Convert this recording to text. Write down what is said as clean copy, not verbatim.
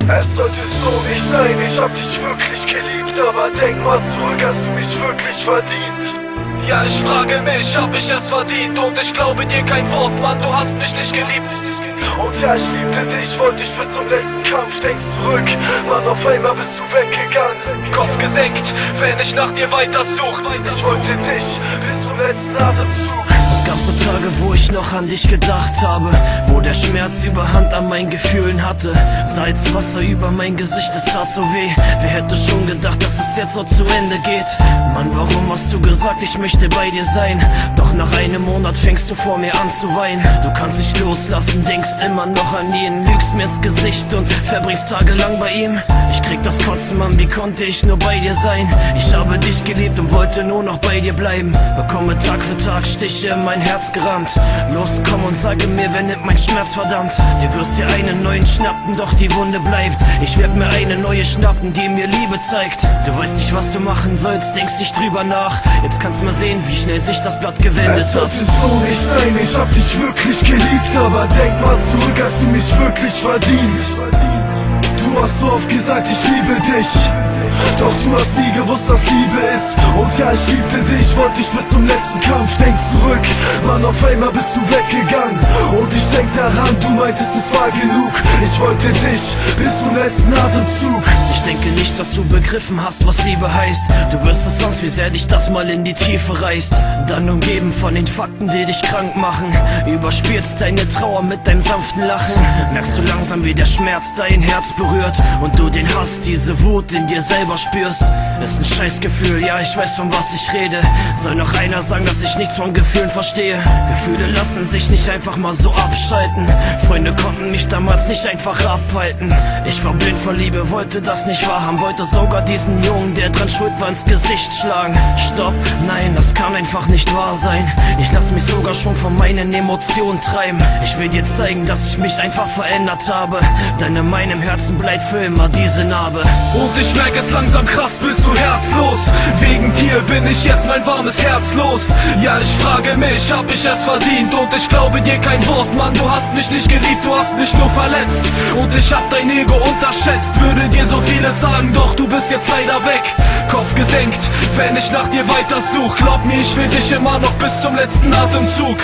Es sollte so nicht sein, ich hab dich wirklich geliebt, aber denk mal zurück, hast du mich wirklich verdient? Ja, ich frage mich, hab ich es verdient? Und ich glaube dir kein Wort, Mann, du hast mich nicht geliebt. Und ja, ich liebte dich, wollte dich bis zum letzten Kampf, denk zurück, Mann, auf einmal bist du weggegangen. Kopf gesenkt, wenn ich nach dir weiter such, ich wollte dich bis zum letzten Atemzug. Es gab so Tage, wo ich noch an dich gedacht habe, wo der Schmerz überhand an meinen Gefühlen hatte. Salzwasser über mein Gesicht, es tat so weh. Wer hätte schon gedacht, dass es jetzt so zu Ende geht? Mann, warum hast du gesagt, ich möchte bei dir sein? Doch nach einem Monat fängst du vor mir an zu weinen. Du kannst nicht loslassen, denkst immer noch an ihn, lügst mir ins Gesicht und verbringst tagelang bei ihm. Ich krieg das Kotzen, Mann, wie konnte ich nur bei dir sein? Ich habe dich geliebt und wollte nur noch bei dir bleiben. Bekomme Tag für Tag Stiche in mein Herz gerammt. Los, komm und sage mir, wer nimmt mein Schmerz, verdammt? Du wirst dir einen neuen schnappen, doch die Wunde bleibt. Ich werd mir eine neue schnappen, die mir Liebe zeigt. Du weißt nicht, was du machen sollst, denkst nicht drüber nach. Jetzt kannst mal sehen, wie schnell sich das Blatt gewendet hat. Es sollte so nicht sein, ich hab dich wirklich geliebt, aber denk mal zurück, hast du mich wirklich verdient? Du hast so oft gesagt, ich liebe dich, doch du hast nie gewusst, was Liebe ist. Und ja, ich liebte dich, wollte dich bis zum letzten Kampf. Denk zurück, Mann, auf einmal bist du weggegangen. Und ich denk daran, du meintest, es war genug. Ich wollte dich bis zum letzten Atemzug. Ich denke nicht, dass du begriffen hast, was Liebe heißt. Du wirst es sonst, wie sehr dich das mal in die Tiefe reißt. Dann umgeben von den Fakten, die dich krank machen, überspielst deine Trauer mit deinem sanften Lachen. Merkst du langsam, wie der Schmerz dein Herz berührt und du den Hass, diese Wut in dir selber spürst. Ist ein Scheißgefühl, ja, ich weiß, von was ich rede. Soll noch einer sagen, dass ich nichts von Gefühlen verstehe? Gefühle lassen sich nicht einfach mal so abschalten. Freunde konnten mich damals nicht einfach abhalten. Ich war blind vor Liebe, wollte das nicht wahrhaben, wollte sogar diesen Jungen, der dran schuld war, ins Gesicht schlagen. Stopp, nein, das kann einfach nicht wahr sein. Ich lass mich sogar schon von meinen Emotionen treiben. Ich will dir zeigen, dass ich mich einfach verändert habe, denn in meinem Herzen bleibt für immer diese Narbe. Und ich merke es langsam krass, bist du herzlos. Wegen dir bin ich jetzt mein warmes Herz los. Ja, ich frage mich, hab ich es verdient? Und ich glaube dir kein Wort, Mann, du hast mich nicht geliebt, du hast mich nur verletzt. Und ich hab dein Ego unterschätzt, würde dir so vieles sagen, doch du bist jetzt leider weg. Kopf gesenkt, wenn ich nach dir weiter such, glaub mir, ich will dich immer noch bis zum letzten Atemzug.